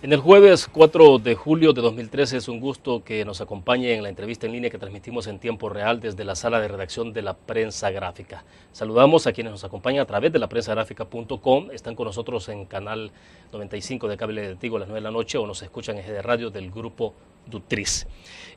En el jueves 4 de julio de 2013 es un gusto que nos acompañe en la entrevista en línea que transmitimos en tiempo real desde la sala de redacción de la Prensa Gráfica. Saludamos a quienes nos acompañan a través de laprensagráfica.com. Están con nosotros en canal 95 de Cable de Tigo a las 9 de la noche o nos escuchan en GD Radio del grupo Dutriz.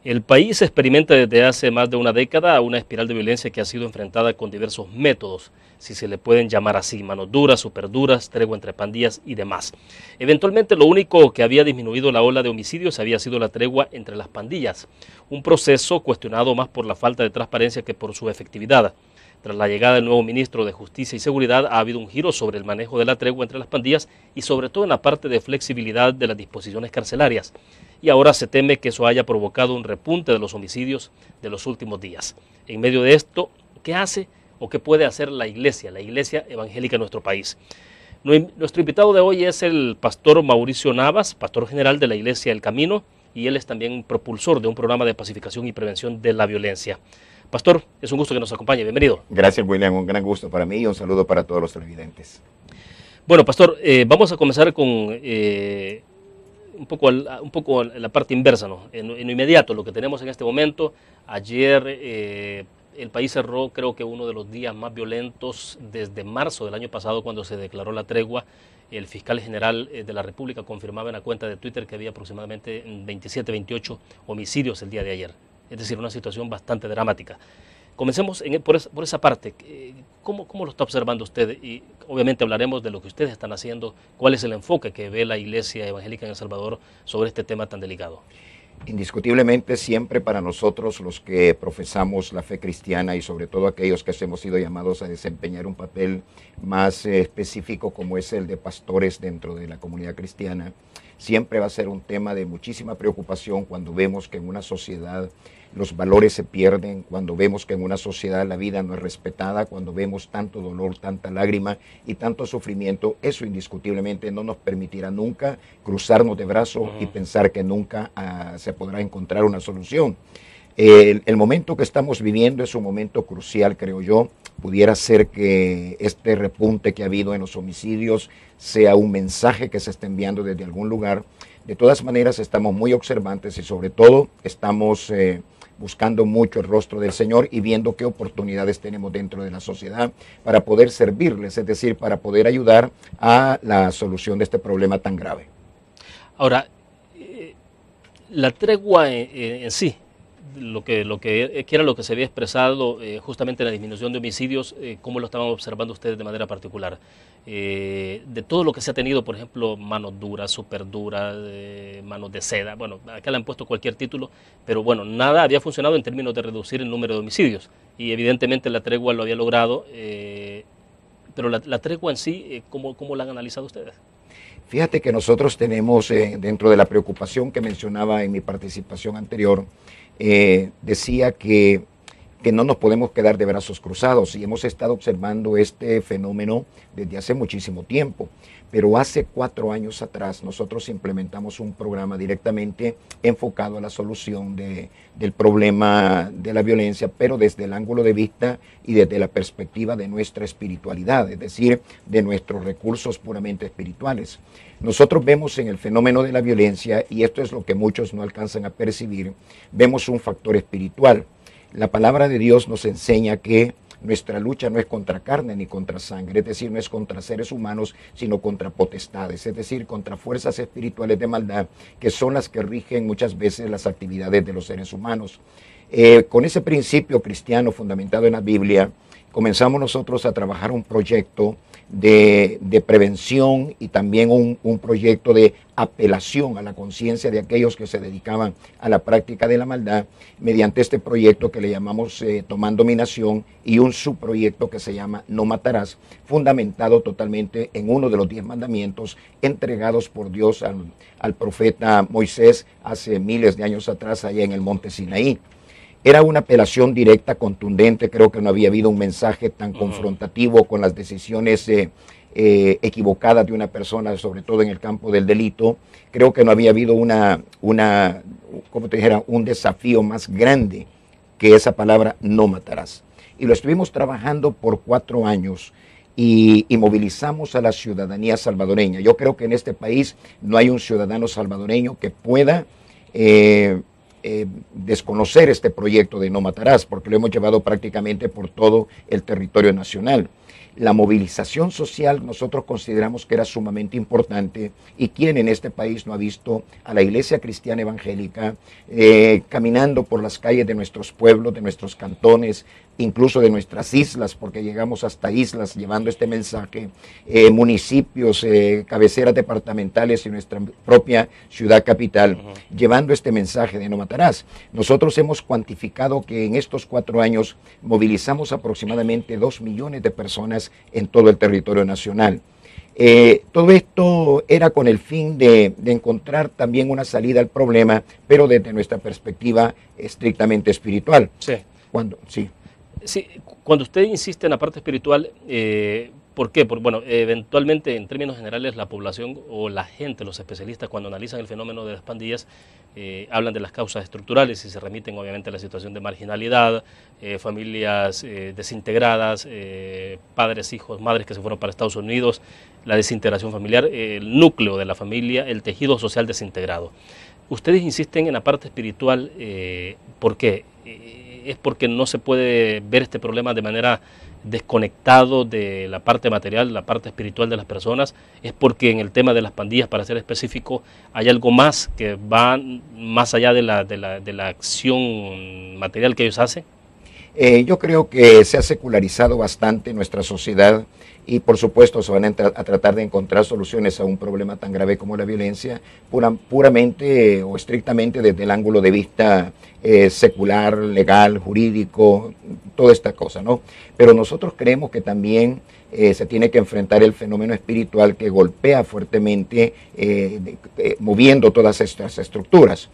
El país experimenta desde hace más de una década una espiral de violencia que ha sido enfrentada con diversos métodos, si se le pueden llamar así, manos duras, superduras, tregua entre pandillas y demás. Eventualmente lo único que había disminuido la ola de homicidios había sido la tregua entre las pandillas, un proceso cuestionado más por la falta de transparencia que por su efectividad. Tras la llegada del nuevo ministro de Justicia y Seguridad ha habido un giro sobre el manejo de la tregua entre las pandillas y sobre todo en la parte de flexibilidad de las disposiciones carcelarias. Y ahora se teme que eso haya provocado un repunte de los homicidios de los últimos días. En medio de esto, ¿qué hace o qué puede hacer la iglesia evangélica en nuestro país? Nuestro invitado de hoy es el pastor Mauricio Navas, pastor general de la Iglesia El Camino, y él es también propulsor de un programa de pacificación y prevención de la violencia. Pastor, es un gusto que nos acompañe, bienvenido. Gracias, William, un gran gusto para mí y un saludo para todos los televidentes. Bueno, pastor, vamos a comenzar con un poco la parte inversa, ¿no? En lo inmediato, lo que tenemos en este momento. Ayer el país cerró, creo que uno de los días más violentos desde marzo del año pasado, cuando se declaró la tregua. El fiscal general de la República confirmaba en la cuenta de Twitter que había aproximadamente 27, 28 homicidios el día de ayer. Es decir, una situación bastante dramática. Comencemos por esa parte. ¿Cómo lo está observando usted? Y obviamente hablaremos de lo que ustedes están haciendo. ¿Cuál es el enfoque que ve la Iglesia Evangélica en El Salvador sobre este tema tan delicado? Indiscutiblemente siempre para nosotros los que profesamos la fe cristiana y sobre todo aquellos que hemos sido llamados a desempeñar un papel más específico como es el de pastores dentro de la comunidad cristiana, siempre va a ser un tema de muchísima preocupación cuando vemos que en una sociedad los valores se pierden, cuando vemos que en una sociedad la vida no es respetada, cuando vemos tanto dolor, tanta lágrima y tanto sufrimiento. Eso indiscutiblemente no nos permitirá nunca cruzarnos de brazos y pensar que nunca se podrá encontrar una solución. El momento que estamos viviendo es un momento crucial, creo yo. Pudiera ser que este repunte que ha habido en los homicidios sea un mensaje que se está enviando desde algún lugar. De todas maneras, estamos muy observantes y sobre todo estamos buscando mucho el rostro del Señor y viendo qué oportunidades tenemos dentro de la sociedad para poder servirles, es decir, para poder ayudar a la solución de este problema tan grave. Ahora, la tregua en sí, lo que era lo que se había expresado justamente en la disminución de homicidios, ¿cómo lo estaban observando ustedes de manera particular? De todo lo que se ha tenido, por ejemplo, manos duras, súper duras, manos de seda, bueno, acá le han puesto cualquier título, pero bueno, nada había funcionado en términos de reducir el número de homicidios y evidentemente la tregua lo había logrado, pero la tregua en sí, ¿cómo la han analizado ustedes? Fíjate que nosotros tenemos, dentro de la preocupación que mencionaba en mi participación anterior, decía que no nos podemos quedar de brazos cruzados y hemos estado observando este fenómeno desde hace muchísimo tiempo. Pero hace 4 años atrás nosotros implementamos un programa directamente enfocado a la solución del problema de la violencia, pero desde el ángulo de vista y desde la perspectiva de nuestra espiritualidad, es decir, de nuestros recursos puramente espirituales. Nosotros vemos en el fenómeno de la violencia, y esto es lo que muchos no alcanzan a percibir, vemos un factor espiritual. La palabra de Dios nos enseña que nuestra lucha no es contra carne ni contra sangre, es decir, no es contra seres humanos, sino contra potestades, es decir, contra fuerzas espirituales de maldad, que son las que rigen muchas veces las actividades de los seres humanos. Con ese principio cristiano fundamentado en la Biblia, comenzamos nosotros a trabajar un proyecto de prevención y también un proyecto de apelación a la conciencia de aquellos que se dedicaban a la práctica de la maldad mediante este proyecto que le llamamos Tomando mi Nación y un subproyecto que se llama No Matarás, fundamentado totalmente en uno de los 10 mandamientos entregados por Dios al profeta Moisés hace miles de años atrás allá en el monte Sinaí. Era una apelación directa, contundente. Creo que no había habido un mensaje tan confrontativo con las decisiones equivocadas de una persona, sobre todo en el campo del delito. Creo que no había habido como te dijera, un desafío más grande que esa palabra no matarás. Y lo estuvimos trabajando por 4 años y movilizamos a la ciudadanía salvadoreña. Yo creo que en este país no hay un ciudadano salvadoreño que pueda desconocer este proyecto de No Matarás, porque lo hemos llevado prácticamente por todo el territorio nacional. La movilización social nosotros consideramos que era sumamente importante, y quien en este país no ha visto a la Iglesia Cristiana Evangélica caminando por las calles de nuestros pueblos, de nuestros cantones, incluso de nuestras islas, porque llegamos hasta islas llevando este mensaje, municipios, cabeceras departamentales y nuestra propia ciudad capital, llevando este mensaje de No Matarás. Nosotros hemos cuantificado que en estos 4 años movilizamos aproximadamente 2 millones de personas en todo el territorio nacional. Todo esto era con el fin de encontrar también una salida al problema, pero desde nuestra perspectiva estrictamente espiritual. Sí. Sí. Sí, cuando usted insiste en la parte espiritual, ¿por qué? Porque, bueno, eventualmente, en términos generales, la población o la gente, los especialistas, cuando analizan el fenómeno de las pandillas, hablan de las causas estructurales y se remiten, obviamente, a la situación de marginalidad, familias desintegradas, padres, hijos, madres que se fueron para Estados Unidos, la desintegración familiar, el núcleo de la familia, el tejido social desintegrado. Ustedes insisten en la parte espiritual, ¿por qué? ¿Es porque no se puede ver este problema de manera desconectado de la parte material, la parte espiritual de las personas? ¿Es porque en el tema de las pandillas, para ser específico, hay algo más que va más allá de la acción material que ellos hacen? Yo creo que se ha secularizado bastante nuestra sociedad, y por supuesto se van a tratar de encontrar soluciones a un problema tan grave como la violencia, puramente o estrictamente desde el ángulo de vista secular, legal, jurídico, toda esta cosa, ¿no? Pero nosotros creemos que también se tiene que enfrentar el fenómeno espiritual que golpea fuertemente, moviendo todas estas estructuras.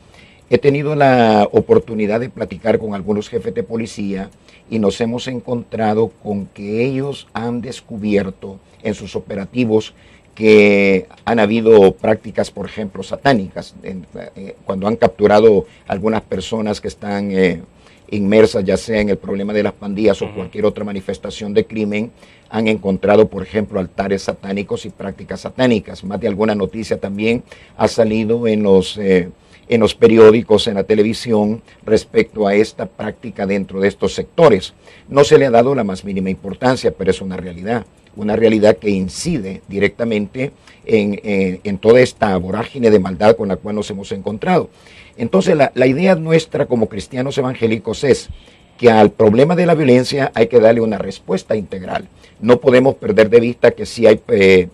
He tenido la oportunidad de platicar con algunos jefes de policía y nos hemos encontrado con que ellos han descubierto en sus operativos que han habido prácticas, por ejemplo, satánicas, cuando han capturado algunas personas que están inmersas ya sea en el problema de las pandillas o cualquier otra manifestación de crimen, han encontrado, por ejemplo, altares satánicos y prácticas satánicas. Más de alguna noticia también ha salido en los periódicos, en la televisión, respecto a esta práctica dentro de estos sectores. No se le ha dado la más mínima importancia, pero es una realidad que incide directamente en toda esta vorágine de maldad con la cual nos hemos encontrado. Entonces, la idea nuestra como cristianos evangélicos es que al problema de la violencia hay que darle una respuesta integral. No podemos perder de vista que sí hay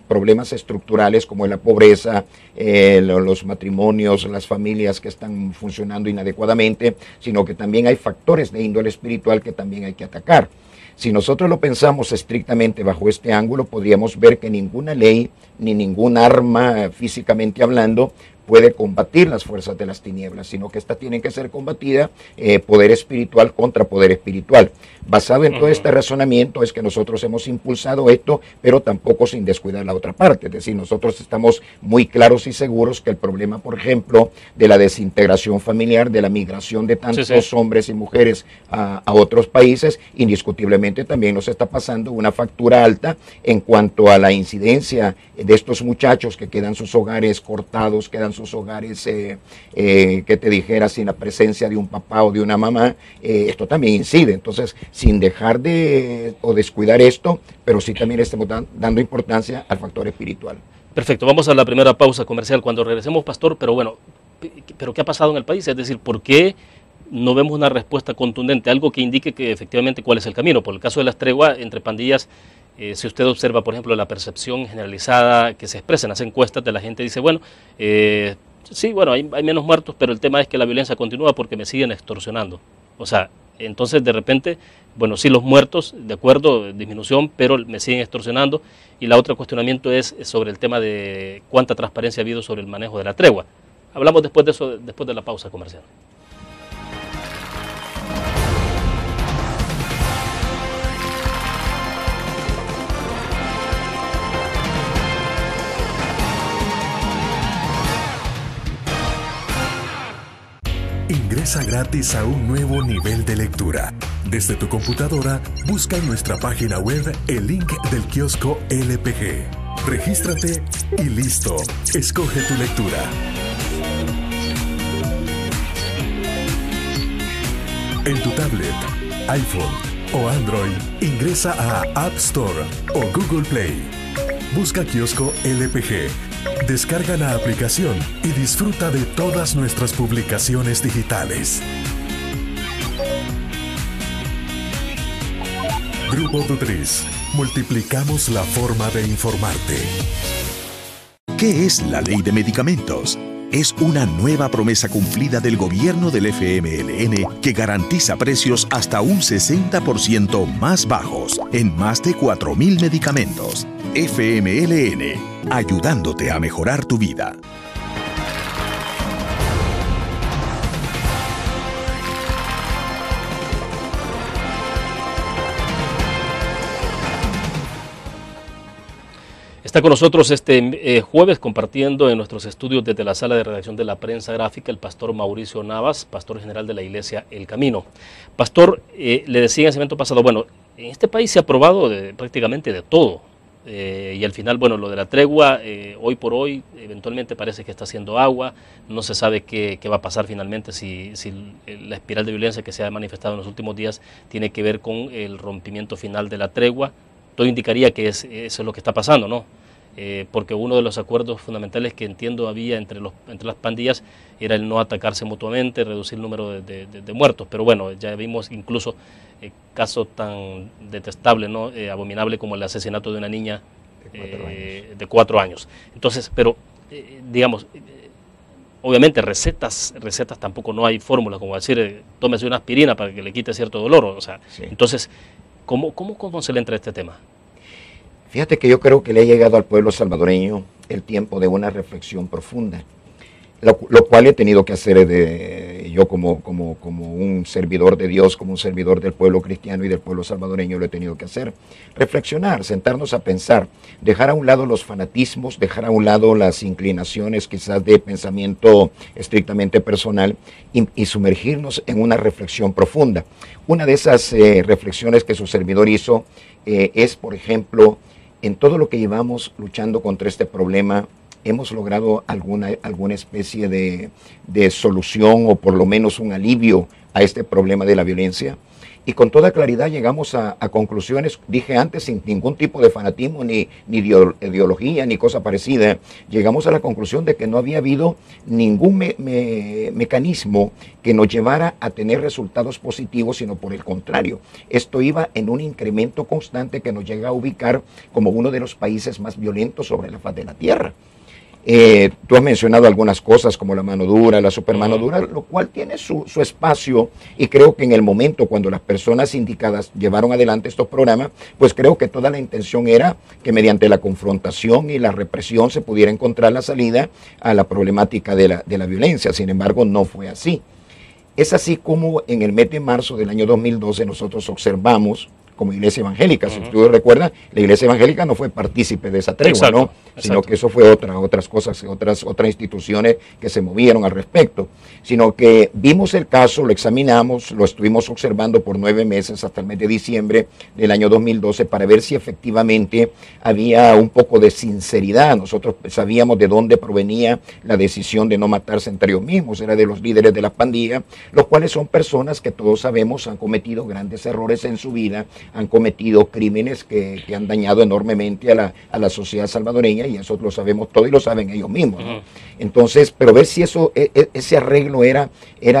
problemas estructurales como la pobreza, los matrimonios, las familias que están funcionando inadecuadamente, sino que también hay factores de índole espiritual que también hay que atacar. Si nosotros lo pensamos estrictamente bajo este ángulo, podríamos ver que ninguna ley ni ningún arma, físicamente hablando, puede combatir las fuerzas de las tinieblas, sino que estas tienen que ser combatidas poder espiritual contra poder espiritual. Basado en todo este razonamiento es que nosotros hemos impulsado esto, pero tampoco sin descuidar la otra parte. Es decir, nosotros estamos muy claros y seguros que el problema, por ejemplo, de la desintegración familiar, de la migración de tantos hombres y mujeres a otros países, indiscutiblemente también nos está pasando una factura alta en cuanto a la incidencia de estos muchachos que quedan sus hogares cortados, quedan sus hogares, que te dijera, sin la presencia de un papá o de una mamá. Esto también incide. Entonces, sin dejar de o descuidar esto, pero sí también estamos dando importancia al factor espiritual. Perfecto, vamos a la primera pausa comercial cuando regresemos, pastor, pero bueno, ¿pero qué ha pasado en el país? Es decir, ¿por qué no vemos una respuesta contundente? Algo que indique que efectivamente cuál es el camino. Por el caso de las treguas entre pandillas, si usted observa, por ejemplo, la percepción generalizada que se expresa en las encuestas de la gente, dice, bueno, sí, bueno, hay menos muertos, pero el tema es que la violencia continúa porque me siguen extorsionando. O sea, entonces de repente, bueno, sí, los muertos, de acuerdo, disminución, pero me siguen extorsionando. Y la otra cuestionamiento es sobre el tema de cuánta transparencia ha habido sobre el manejo de la tregua. Hablamos después de eso, después de la pausa comercial. Ingresa gratis a un nuevo nivel de lectura. Desde tu computadora, busca en nuestra página web el link del kiosco LPG. Regístrate y listo. Escoge tu lectura. En tu tablet, iPhone o Android, ingresa a App Store o Google Play. Busca Kiosco LPG. Descarga la aplicación y disfruta de todas nuestras publicaciones digitales. Grupo Dutriz. Multiplicamos la forma de informarte. ¿Qué es la Ley de Medicamentos? Es una nueva promesa cumplida del gobierno del FMLN que garantiza precios hasta un 60% más bajos en más de 4.000 medicamentos. FMLN, ayudándote a mejorar tu vida. Está con nosotros este jueves compartiendo en nuestros estudios desde la sala de redacción de la prensa gráfica el pastor Mauricio Navas, pastor general de la iglesia El Camino. Pastor, le decía en ese evento pasado, bueno, en este país se ha aprobado prácticamente de todo y al final, bueno, lo de la tregua, hoy por hoy, eventualmente parece que está haciendo agua, no se sabe qué va a pasar finalmente si la espiral de violencia que se ha manifestado en los últimos días tiene que ver con el rompimiento final de la tregua. Todo indicaría que eso es lo que está pasando, ¿no? Porque uno de los acuerdos fundamentales que entiendo había entre las pandillas era el no atacarse mutuamente, reducir el número de muertos. Pero bueno, ya vimos incluso casos tan detestables, ¿no? Abominable como el asesinato de una niña de 4 años. Entonces, pero digamos, obviamente recetas tampoco no hay fórmulas, como decir, tómese una aspirina para que le quite cierto dolor. O sea, sí. Entonces, ¿cómo se le entra a este tema? Fíjate que yo creo que le ha llegado al pueblo salvadoreño el tiempo de una reflexión profunda, lo cual he tenido que hacer yo como un servidor de Dios, como un servidor del pueblo cristiano y del pueblo salvadoreño, lo he tenido que hacer. Reflexionar, sentarnos a pensar, dejar a un lado los fanatismos, dejar a un lado las inclinaciones quizás de pensamiento estrictamente personal y sumergirnos en una reflexión profunda. Una de esas reflexiones que su servidor hizo es, por ejemplo, en todo lo que llevamos luchando contra este problema, hemos logrado alguna especie de solución o por lo menos un alivio a este problema de la violencia. Y con toda claridad llegamos a conclusiones, dije antes, sin ningún tipo de fanatismo, ni ideología, ni cosa parecida. Llegamos a la conclusión de que no había habido ningún mecanismo que nos llevara a tener resultados positivos, sino por el contrario. Esto iba en un incremento constante que nos llega a ubicar como uno de los países más violentos sobre la faz de la tierra. Tú has mencionado algunas cosas como la mano dura, la supermano dura, lo cual tiene su espacio, y creo que en el momento cuando las personas indicadas llevaron adelante estos programas, pues creo que toda la intención era que mediante la confrontación y la represión se pudiera encontrar la salida a la problemática de la violencia. Sin embargo, no fue así. Es así como en el mes de marzo del año 2012 nosotros observamos como iglesia evangélica. Si ustedes recuerdan, la iglesia evangélica no fue partícipe de esa tregua, ¿no? Sino que eso fue otras cosas, otras instituciones que se movieron al respecto. Sino que vimos el caso, lo examinamos, lo estuvimos observando por 9 meses hasta el mes de diciembre del año 2012 para ver si efectivamente había un poco de sinceridad. Nosotros sabíamos de dónde provenía la decisión de no matarse entre ellos mismos, era de los líderes de la pandilla, los cuales son personas que todos sabemos han cometido grandes errores en su vida, han cometido crímenes que han dañado enormemente a la sociedad salvadoreña, y eso lo sabemos todos y lo saben ellos mismos, ¿no? Entonces, pero ver si ese arreglo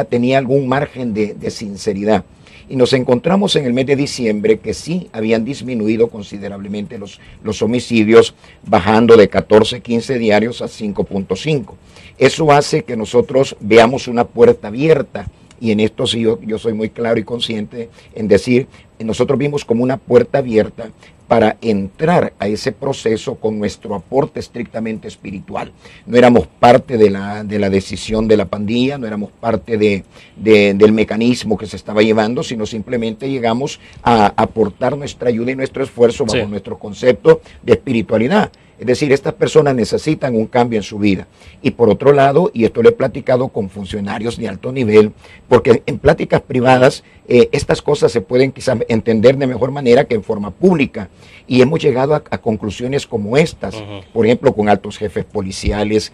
tenía algún margen de sinceridad. Y nos encontramos en el mes de diciembre que sí habían disminuido considerablemente los homicidios, bajando de 14, 15 diarios a 5.5. Eso hace que nosotros veamos una puerta abierta. Y en esto sí yo soy muy claro y consciente en decir, nosotros vimos como una puerta abierta para entrar a ese proceso con nuestro aporte estrictamente espiritual. No éramos parte de la decisión de la pandilla, no éramos parte del mecanismo que se estaba llevando, sino simplemente llegamos a aportar nuestra ayuda y nuestro esfuerzo bajo nuestro concepto de espiritualidad. Es decir, estas personas necesitan un cambio en su vida. Y por otro lado, y esto lo he platicado con funcionarios de alto nivel, porque en pláticas privadas estas cosas se pueden quizás entender de mejor manera que en forma pública. Y hemos llegado a conclusiones como estas, por ejemplo, con altos jefes policiales,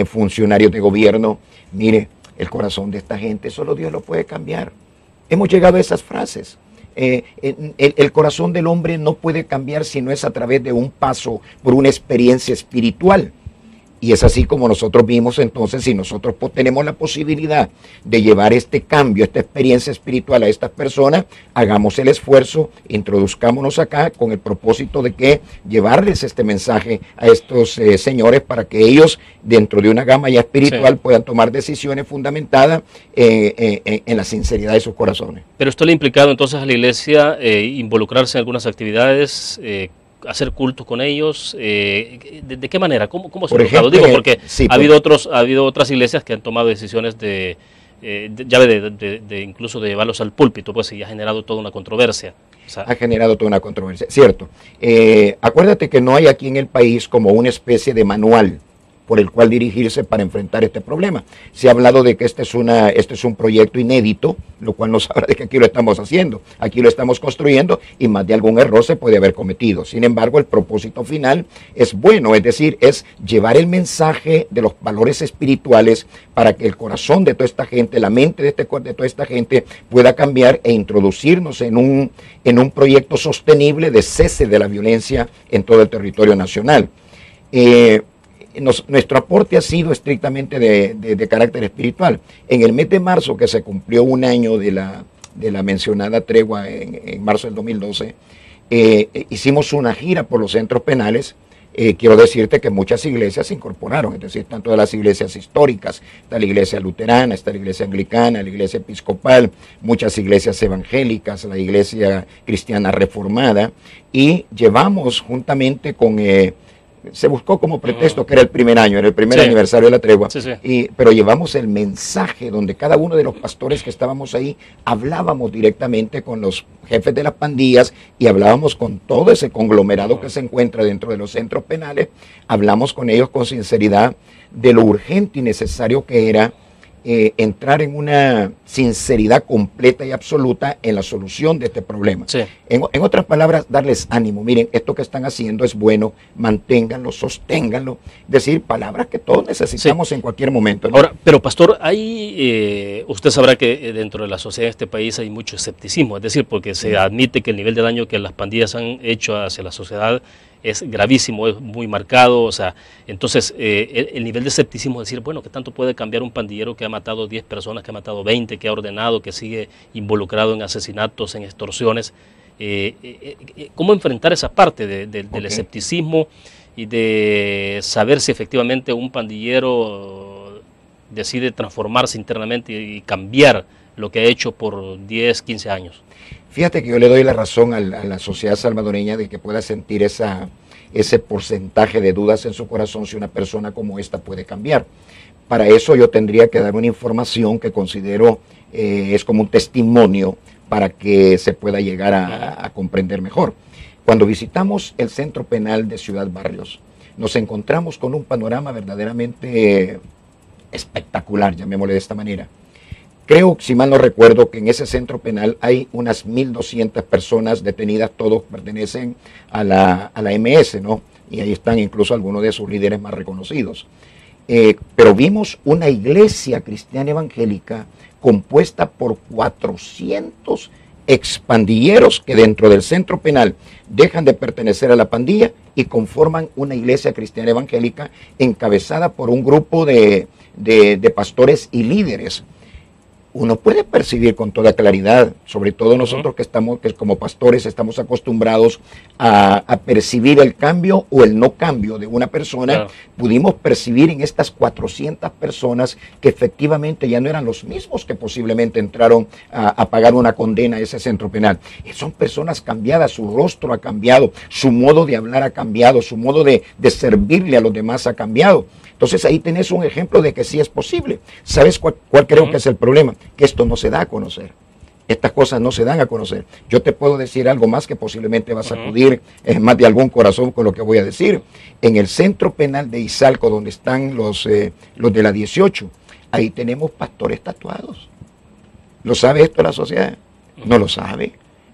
funcionarios de gobierno. Mire, el corazón de esta gente solo Dios lo puede cambiar. Hemos llegado a esas frases. El corazón del hombre no puede cambiar si no es a través de un paso por una experiencia espiritual. Y es así como nosotros vimos entonces, si nosotros tenemos la posibilidad de llevar este cambio, esta experiencia espiritual a estas personas, hagamos el esfuerzo, introduzcámonos acá con el propósito de que llevarles este mensaje a estos señores para que ellos, dentro de una gama ya espiritual, puedan tomar decisiones fundamentadas en la sinceridad de sus corazones. Pero esto le ha implicado entonces a la iglesia involucrarse en algunas actividades, hacer cultos con ellos, ¿de qué manera? ¿Cómo se ha tocado? Digo, porque sí, ha habido otras iglesias que han tomado decisiones incluso de llevarlos al púlpito, pues, y ha generado toda una controversia. O sea, ha generado toda una controversia, cierto. Acuérdate que no hay aquí en el país como una especie de manual por el cual dirigirse para enfrentar este problema. Se ha hablado de que este es un proyecto inédito, lo cual nos habla de que aquí lo estamos haciendo, aquí lo estamos construyendo y más de algún error se puede haber cometido. Sin embargo, el propósito final es bueno, es decir, es llevar el mensaje de los valores espirituales para que el corazón de toda esta gente, la mente de toda esta gente pueda cambiar e introducirnos en un proyecto sostenible de cese de la violencia en todo el territorio nacional. Nuestro aporte ha sido estrictamente de carácter espiritual. En el mes de marzo, que se cumplió un año de la mencionada tregua en marzo del 2012, hicimos una gira por los centros penales. Quiero decirte que muchas iglesias se incorporaron, es decir, están todas las iglesias históricas, está la iglesia luterana, está la iglesia anglicana, la iglesia episcopal, muchas iglesias evangélicas, la iglesia cristiana reformada, y llevamos juntamente con... se buscó como pretexto que era el primer año, era el primer aniversario de la tregua, pero llevamos el mensaje donde cada uno de los pastores que estábamos ahí hablábamos directamente con los jefes de las pandillas y hablábamos con todo ese conglomerado que se encuentra dentro de los centros penales, hablamos con ellos con sinceridad de lo urgente y necesario que era entrar en una sinceridad completa y absoluta en la solución de este problema. En otras palabras, darles ánimo. Miren, esto que están haciendo es bueno, manténganlo, sosténganlo. Es decir, palabras que todos necesitamos en cualquier momento, ¿no? Ahora, pero pastor, usted sabrá que dentro de la sociedad de este país hay mucho escepticismo, es decir, porque se admite que el nivel de daño que las pandillas han hecho hacia la sociedad es gravísimo, es muy marcado, o sea, entonces el nivel de escepticismo es decir, bueno, ¿qué tanto puede cambiar un pandillero que ha matado 10 personas, que ha matado 20, que ha ordenado, que sigue involucrado en asesinatos, en extorsiones? ¿Cómo enfrentar esa parte del escepticismo y de saber si efectivamente un pandillero decide transformarse internamente y cambiar lo que ha hecho por 10, 15 años? Fíjate que yo le doy la razón a la sociedad salvadoreña de que pueda sentir ese porcentaje de dudas en su corazón si una persona como esta puede cambiar. Para eso yo tendría que dar una información que considero es como un testimonio para que se pueda llegar a comprender mejor. Cuando visitamos el Centro Penal de Ciudad Barrios, nos encontramos con un panorama verdaderamente espectacular, llamémosle de esta manera. Creo, si mal no recuerdo, que en ese centro penal hay unas 1.200 personas detenidas, todos pertenecen a la MS, ¿no? Y ahí están incluso algunos de sus líderes más reconocidos. Pero vimos una iglesia cristiana evangélica compuesta por 400 expandilleros que dentro del centro penal dejan de pertenecer a la pandilla y conforman una iglesia cristiana evangélica encabezada por un grupo de pastores y líderes. Uno puede percibir con toda claridad, sobre todo nosotros que como pastores estamos acostumbrados a percibir el cambio o el no cambio de una persona, pudimos percibir en estas 400 personas que efectivamente ya no eran los mismos que posiblemente entraron a pagar una condena a ese centro penal. Son personas cambiadas, su rostro ha cambiado, su modo de hablar ha cambiado, su modo de servirle a los demás ha cambiado. Entonces ahí tenés un ejemplo de que sí es posible. ¿Sabes cuál creo que es el problema? Que esto no se da a conocer. Estas cosas no se dan a conocer. Yo te puedo decir algo más que posiblemente va a sacudir más de algún corazón con lo que voy a decir. En el centro penal de Izalco, donde están los de la 18, ahí tenemos pastores tatuados. ¿Lo sabe esto la sociedad? No lo sabe.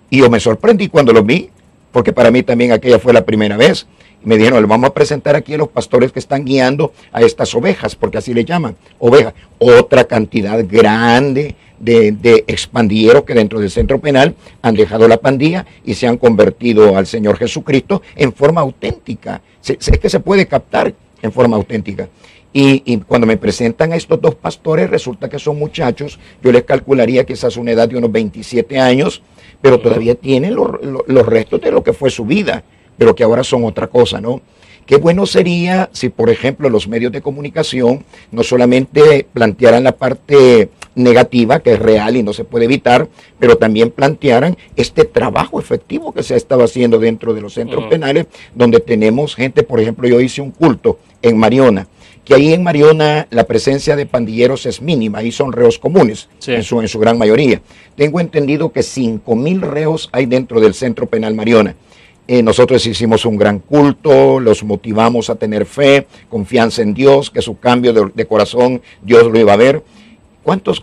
Y yo me sorprendí cuando lo vi, porque para mí también aquella fue la primera vez. Y me dijeron, le vamos a presentar aquí a los pastores que están guiando a estas ovejas, porque así le llaman, ovejas. Otra cantidad grande de expandilleros que dentro del centro penal han dejado la pandilla y se han convertido al Señor Jesucristo en forma auténtica. Es que se puede captar en forma auténtica. Y cuando me presentan a estos dos pastores, resulta que son muchachos, yo les calcularía quizás una edad de unos 27 años, pero todavía tienen los restos de lo que fue su vida, pero que ahora son otra cosa, ¿no? Qué bueno sería si, por ejemplo, los medios de comunicación no solamente plantearan la parte negativa, que es real y no se puede evitar, pero también plantearan este trabajo efectivo que se ha estado haciendo dentro de los centros penales, donde tenemos gente, por ejemplo, yo hice un culto en Mariona, que ahí en Mariona la presencia de pandilleros es mínima, ahí son reos comunes, sí, en su gran mayoría. Tengo entendido que 5,000 reos hay dentro del centro penal Mariona. Nosotros hicimos un gran culto, los motivamos a tener fe, confianza en Dios, que su cambio de corazón Dios lo iba a ver. ¿Cuántas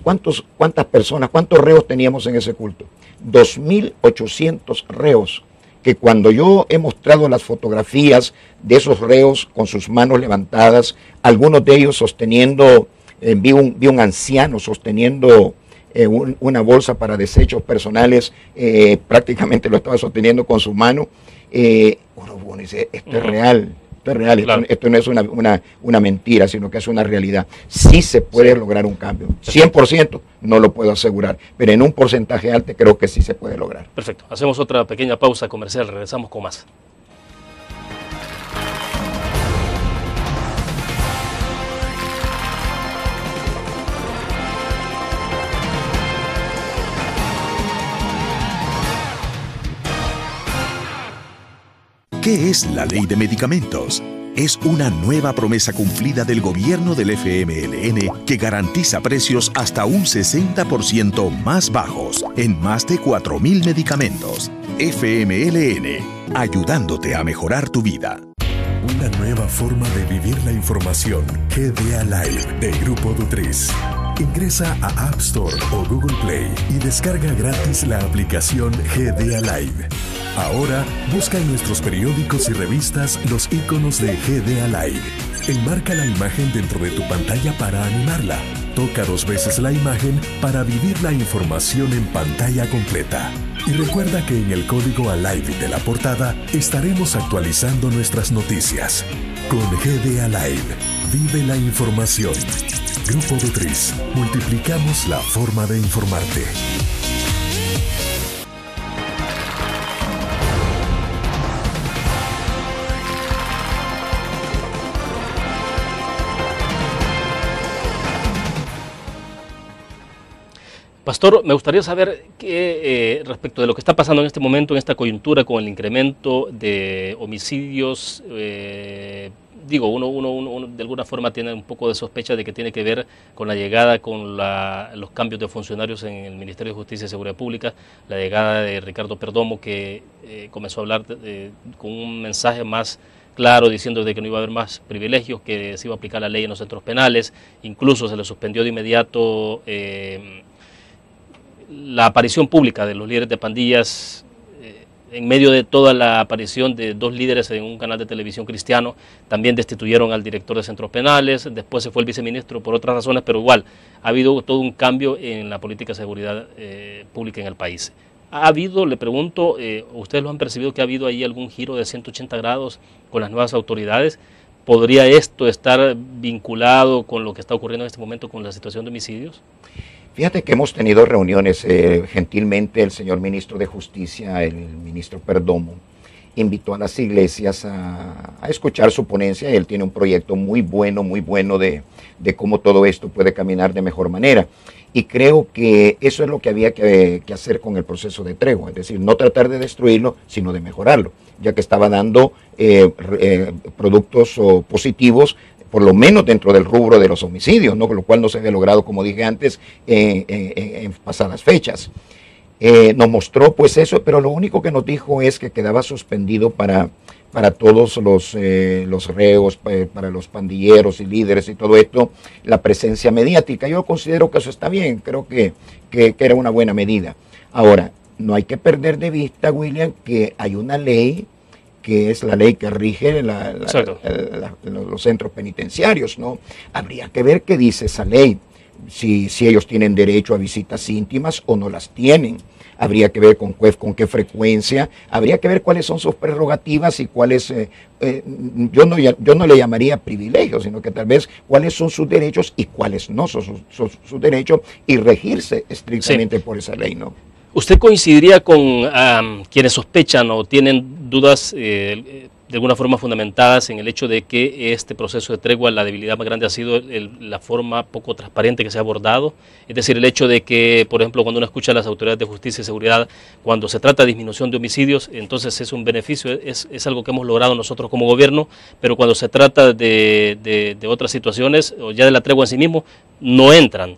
personas, cuántos reos teníamos en ese culto? 2,800 reos, que cuando yo he mostrado las fotografías de esos reos con sus manos levantadas, algunos de ellos sosteniendo, vi un anciano sosteniendo una bolsa para desechos personales, prácticamente lo estaba sosteniendo con su mano. Uno dice, esto es real, claro. Esto no es una mentira, sino que es una realidad. Sí se puede lograr un cambio, 100% no lo puedo asegurar, pero en un porcentaje alto creo que sí se puede lograr. Perfecto, hacemos otra pequeña pausa comercial, regresamos con más. ¿Qué es la ley de medicamentos? Es una nueva promesa cumplida del gobierno del FMLN que garantiza precios hasta un 60% más bajos en más de 4,000 medicamentos. FMLN, ayudándote a mejorar tu vida. Una nueva forma de vivir la información. GDA Live de Grupo Dutriz. Ingresa a App Store o Google Play y descarga gratis la aplicación GDA Live. Ahora, busca en nuestros periódicos y revistas los iconos de GDA Live. Enmarca la imagen dentro de tu pantalla para animarla. Toca 2 veces la imagen para vivir la información en pantalla completa. Y recuerda que en el código ALIVE de la portada estaremos actualizando nuestras noticias. Con GDA Live, vive la información. Grupo Dutriz, multiplicamos la forma de informarte. Pastor, me gustaría saber que, respecto de lo que está pasando en este momento, en esta coyuntura con el incremento de homicidios, uno de alguna forma tiene un poco de sospecha de que tiene que ver con la llegada, con los cambios de funcionarios en el Ministerio de Justicia y Seguridad Pública, la llegada de Ricardo Perdomo, que comenzó a hablar con un mensaje más claro, diciendo de que no iba a haber más privilegios, que se iba a aplicar la ley en los centros penales, incluso se le suspendió de inmediato la aparición pública de los líderes de pandillas en medio de toda la aparición de 2 líderes en un canal de televisión cristiano. También destituyeron al director de centros penales, después se fue el viceministro por otras razones, pero igual ha habido todo un cambio en la política de seguridad pública en el país. ¿Ha habido, le pregunto, ustedes lo han percibido, que ha habido ahí algún giro de 180 grados con las nuevas autoridades? ¿Podría esto estar vinculado con lo que está ocurriendo en este momento con la situación de homicidios? Fíjate que hemos tenido reuniones, gentilmente el señor ministro de Justicia, el ministro Perdomo, invitó a las iglesias a escuchar su ponencia, y él tiene un proyecto muy bueno de cómo todo esto puede caminar de mejor manera. Y creo que eso es lo que había que hacer con el proceso de tregua, es decir, no tratar de destruirlo, sino de mejorarlo, ya que estaba dando productos positivos, por lo menos dentro del rubro de los homicidios, ¿no? Con lo cual no se había logrado, como dije antes, en pasadas fechas. nos mostró pues eso, pero lo único que nos dijo es que quedaba suspendido para todos los reos, para los pandilleros y líderes y todo esto, la presencia mediática. Yo considero que eso está bien, creo que era una buena medida. Ahora, no hay que perder de vista, William, que hay una ley que es la ley que rige los centros penitenciarios, ¿no? Habría que ver qué dice esa ley, si ellos tienen derecho a visitas íntimas o no las tienen. Habría que ver con qué frecuencia, habría que ver cuáles son sus prerrogativas y cuáles, yo no le llamaría privilegios, sino que tal vez cuáles son sus derechos y cuáles no son sus derechos, y regirse estrictamente por esa ley, ¿no? ¿Usted coincidiría con quienes sospechan o tienen dudas de alguna forma fundamentadas en el hecho de que este proceso de tregua, la debilidad más grande ha sido la forma poco transparente que se ha abordado? Es decir, el hecho de que, por ejemplo, cuando uno escucha a las autoridades de justicia y seguridad, cuando se trata de disminución de homicidios, entonces es un beneficio, es algo que hemos logrado nosotros como gobierno, pero cuando se trata de otras situaciones, o ya de la tregua en sí mismo, no entran.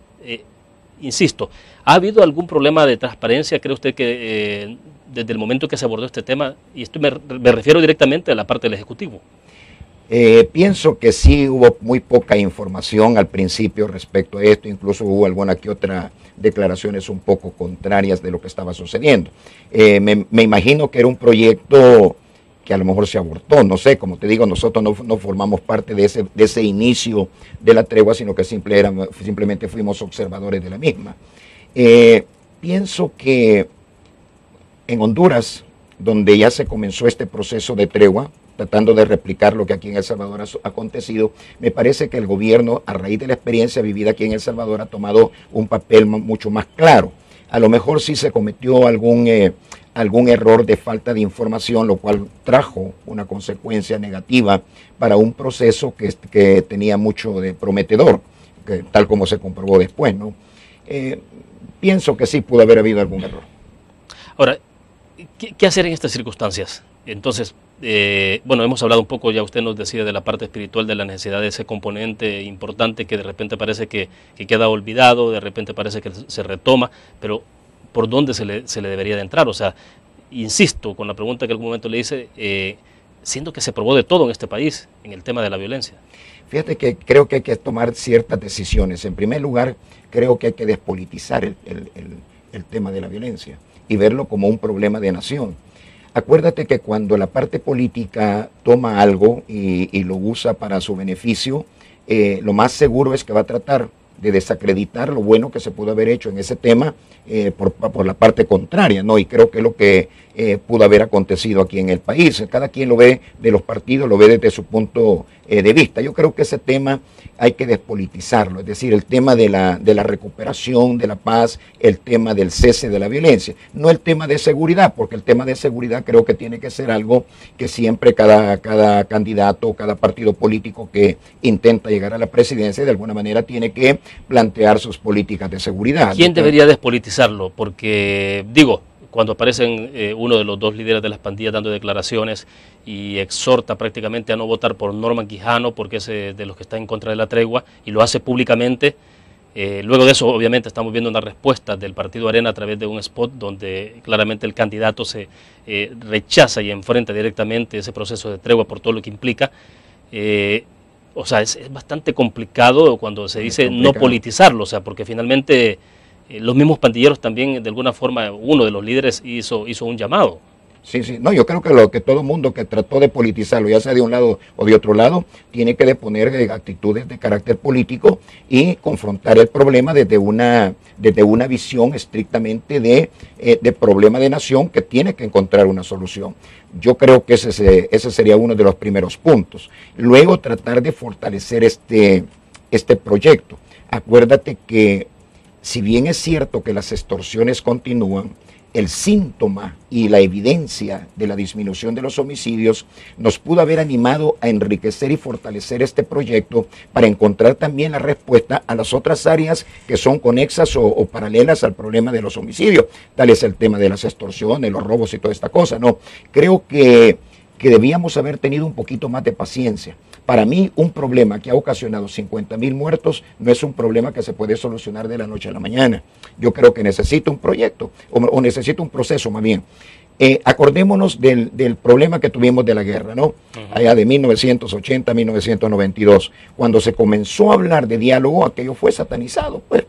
Insisto, ¿ha habido algún problema de transparencia, cree usted, que desde el momento que se abordó este tema? Y esto me refiero directamente a la parte del Ejecutivo. Pienso que sí hubo muy poca información al principio respecto a esto, incluso hubo alguna que otra declaraciones un poco contrarias de lo que estaba sucediendo. Me imagino que era un proyecto que a lo mejor se abortó, no sé, como te digo, nosotros no formamos parte de ese inicio de la tregua, sino que simplemente fuimos observadores de la misma. Pienso que en Honduras, donde ya se comenzó este proceso de tregua, tratando de replicar lo que aquí en El Salvador ha acontecido, me parece que el gobierno, a raíz de la experiencia vivida aquí en El Salvador, ha tomado un papel mucho más claro. A lo mejor sí se cometió algún error de falta de información, lo cual trajo una consecuencia negativa para un proceso que tenía mucho de prometedor, tal como se comprobó después, ¿no? Pienso que sí pudo haber habido algún error. Ahora, ¿qué hacer en estas circunstancias? Entonces, bueno, hemos hablado un poco, ya usted nos decía, de la parte espiritual, de la necesidad de ese componente importante que de repente parece que queda olvidado, de repente parece que se retoma, pero ¿por dónde se le debería de entrar? O sea, insisto con la pregunta que en algún momento le hice, siendo que se probó de todo en este país en el tema de la violencia. Fíjate que creo que hay que tomar ciertas decisiones. En primer lugar, creo que hay que despolitizar el tema de la violencia y verlo como un problema de nación. Acuérdate que cuando la parte política toma algo y lo usa para su beneficio, lo más seguro es que va a tratar de desacreditar lo bueno que se pudo haber hecho en ese tema por la parte contraria, ¿no? Y creo que es lo que pudo haber acontecido aquí en el país. Cada quien lo ve de los partidos, lo ve desde su punto de vista. Yo creo que ese tema hay que despolitizarlo, es decir, el tema de la recuperación de la paz, el tema del cese de la violencia, no el tema de seguridad, porque el tema de seguridad creo que tiene que ser algo que siempre cada candidato, cada partido político que intenta llegar a la presidencia de alguna manera tiene que plantear sus políticas de seguridad. ¿Quién debería despolitizarlo? Porque, digo, cuando aparecen uno de los dos líderes de las pandillas dando declaraciones y exhorta prácticamente a no votar por Norman Quijano porque es de los que está en contra de la tregua y lo hace públicamente. Luego de eso, obviamente, estamos viendo una respuesta del Partido Arena a través de un spot donde claramente el candidato se rechaza y enfrenta directamente ese proceso de tregua por todo lo que implica. O sea, es bastante complicado cuando se dice no politizarlo, o sea, porque finalmente los mismos pandilleros también, de alguna forma, uno de los líderes hizo un llamado. Sí, no, yo creo que todo mundo que trató de politizarlo, ya sea de un lado o de otro lado, tiene que deponer actitudes de carácter político y confrontar el problema desde una visión estrictamente de problema de nación que tiene que encontrar una solución. Yo creo que ese sería uno de los primeros puntos. Luego tratar de fortalecer este proyecto. Acuérdate que si bien es cierto que las extorsiones continúan, el síntoma y la evidencia de la disminución de los homicidios nos pudo haber animado a enriquecer y fortalecer este proyecto para encontrar también la respuesta a las otras áreas que son conexas o paralelas al problema de los homicidios. Tal es el tema de las extorsiones, los robos y toda esta cosa, ¿no? Creo que debíamos haber tenido un poquito más de paciencia. Para mí, un problema que ha ocasionado 50,000 muertos no es un problema que se puede solucionar de la noche a la mañana. Yo creo que necesita un proyecto, o necesita un proceso más bien. Acordémonos del problema que tuvimos de la guerra, ¿no? Allá de 1980 a 1992. Cuando se comenzó a hablar de diálogo, aquello fue satanizado, pues.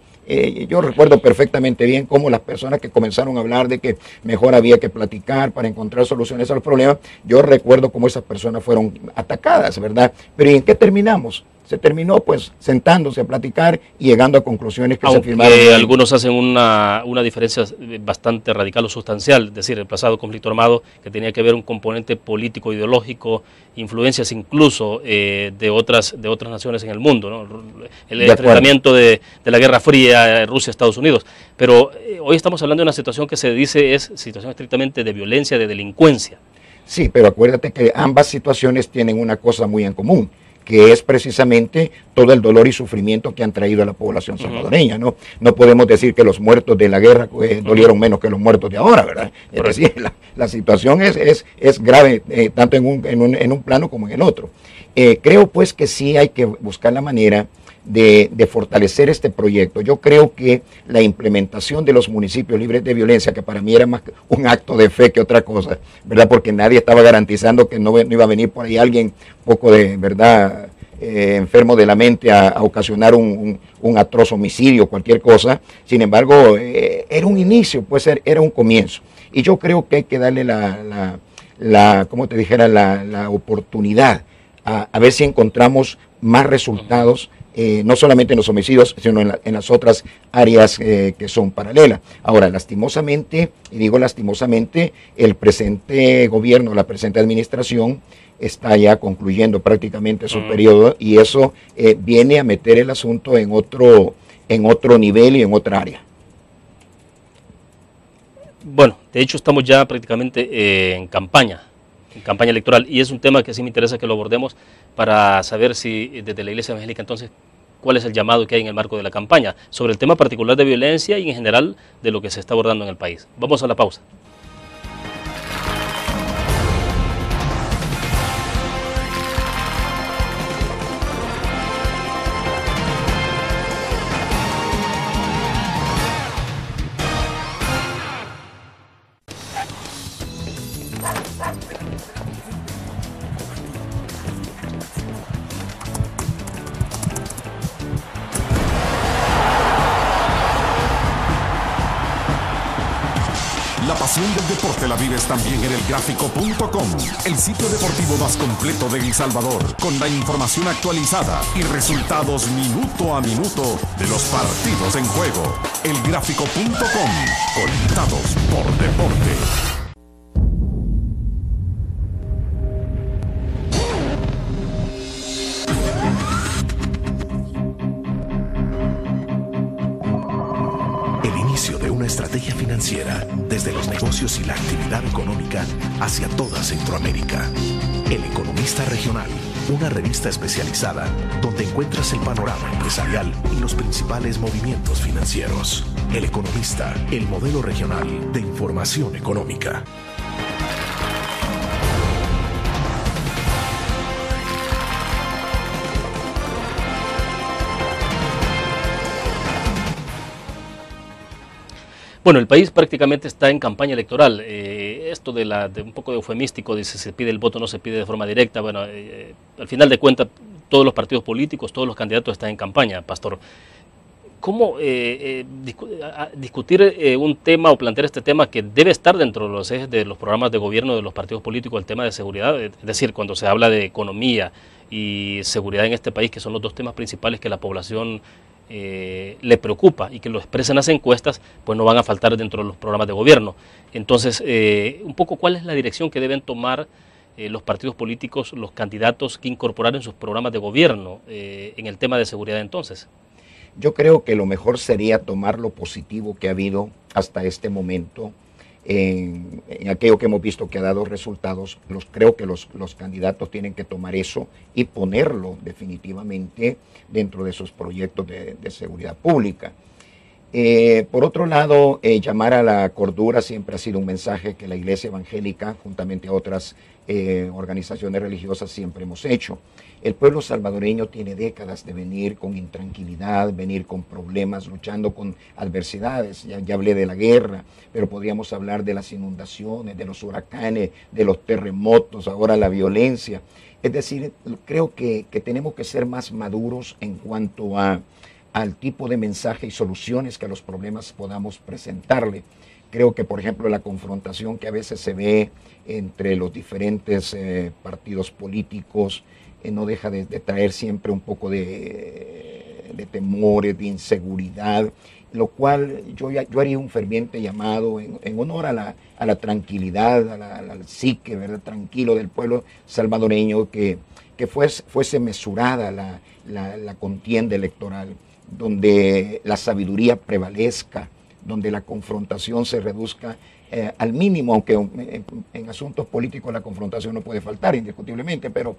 Yo recuerdo perfectamente bien cómo las personas que comenzaron a hablar de que mejor había que platicar para encontrar soluciones a los problemas, yo recuerdo cómo esas personas fueron atacadas, ¿verdad? Pero ¿y en qué terminamos? Se terminó pues sentándose a platicar y llegando a conclusiones que se firmaron. Algunos hacen una diferencia bastante radical o sustancial, es decir, el pasado conflicto armado que tenía que ver un componente político, ideológico, influencias incluso de otras naciones en el mundo, ¿no? El enfrentamiento de la Guerra Fría, Rusia, Estados Unidos. Pero hoy estamos hablando de una situación que se dice es situación estrictamente de violencia, de delincuencia. Sí, pero acuérdate que ambas situaciones tienen una cosa muy en común, que es precisamente todo el dolor y sufrimiento que han traído a la población salvadoreña, ¿no? No podemos decir que los muertos de la guerra dolieron menos que los muertos de ahora, ¿verdad? Es decir, la situación es grave, tanto en un plano como en el otro. Creo pues que sí hay que buscar la manera de fortalecer este proyecto. Yo creo que la implementación de los municipios libres de violencia, que para mí era más un acto de fe que otra cosa, ¿verdad? Porque nadie estaba garantizando que no iba a venir por ahí alguien poco de, ¿verdad?, enfermo de la mente a ocasionar un atroz homicidio, cualquier cosa. Sin embargo, era un inicio, pues era un comienzo. Y yo creo que hay que darle como te dijera, la oportunidad a ver si encontramos más resultados, no solamente en los homicidios, sino en las otras áreas que son paralelas. Ahora, lastimosamente, y digo lastimosamente, el presente gobierno, la presente administración, está ya concluyendo prácticamente su periodo, y eso viene a meter el asunto en otro nivel y en otra área. Bueno, de hecho estamos ya prácticamente en campaña electoral, y es un tema que sí me interesa que lo abordemos para saber si desde la Iglesia Evangélica entonces cuál es el llamado que hay en el marco de la campaña sobre el tema particular de violencia y en general de lo que se está abordando en el país. Vamos a la pausa. La pasión del deporte la vives también en elgráfico.com, el sitio deportivo más completo de El Salvador, con la información actualizada y resultados minuto a minuto de los partidos en juego. Elgráfico.com, conectados por deporte. De una estrategia financiera desde los negocios y la actividad económica hacia toda Centroamérica. El Economista Regional, una revista especializada donde encuentras el panorama empresarial y los principales movimientos financieros. El Economista, el modelo regional de información económica. Bueno, el país prácticamente está en campaña electoral. Esto de un poco de eufemístico, dice se pide el voto, no se pide de forma directa. Bueno, al final de cuentas, todos los partidos políticos, todos los candidatos están en campaña, Pastor. ¿Cómo discutir un tema o plantear este tema que debe estar dentro de los ejes de los programas de gobierno de los partidos políticos, el tema de seguridad? Es decir, cuando se habla de economía y seguridad en este país, que son los dos temas principales que la población le preocupa y que lo expresan las encuestas, pues no van a faltar dentro de los programas de gobierno. Entonces, un poco cuál es la dirección que deben tomar los partidos políticos, los candidatos que incorporar en sus programas de gobierno en el tema de seguridad entonces. Yo creo que lo mejor sería tomar lo positivo que ha habido hasta este momento en aquello que hemos visto que ha dado resultados. Creo que los candidatos tienen que tomar eso y ponerlo definitivamente dentro de sus proyectos de seguridad pública. Por otro lado, llamar a la cordura siempre ha sido un mensaje que la Iglesia Evangélica, juntamente a otras organizaciones religiosas, siempre hemos hecho. El pueblo salvadoreño tiene décadas de venir con intranquilidad, venir con problemas, luchando con adversidades. Ya hablé de la guerra, pero podríamos hablar de las inundaciones, de los huracanes, de los terremotos, ahora la violencia. Es decir, creo que tenemos que ser más maduros en cuanto al tipo de mensaje y soluciones que a los problemas podamos presentarle. Creo que, por ejemplo, la confrontación que a veces se ve entre los diferentes partidos políticos no deja de traer siempre un poco de temores, de inseguridad, lo cual yo haría un ferviente llamado en honor a la tranquilidad, al psique, ¿verdad?, tranquilo del pueblo salvadoreño, que fuese mesurada la contienda electoral, donde la sabiduría prevalezca, donde la confrontación se reduzca al mínimo, aunque en asuntos políticos la confrontación no puede faltar indiscutiblemente, pero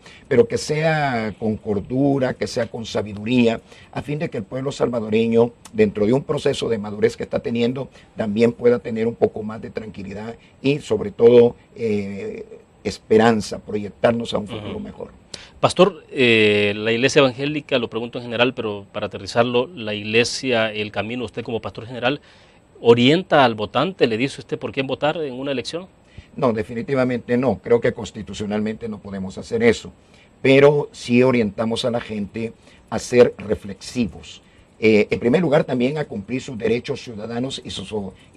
que sea con cordura, que sea con sabiduría, a fin de que el pueblo salvadoreño, dentro de un proceso de madurez que está teniendo, también pueda tener un poco más de tranquilidad y sobre todo esperanza, proyectarnos a un futuro mejor. Pastor, la Iglesia Evangélica, lo pregunto en general, pero para aterrizarlo, la Iglesia, el camino, usted como pastor general, ¿orienta al votante? ¿Le dice usted por quién votar en una elección? No, definitivamente no. Creo que constitucionalmente no podemos hacer eso. Pero sí orientamos a la gente a ser reflexivos. En primer lugar, también a cumplir sus derechos ciudadanos y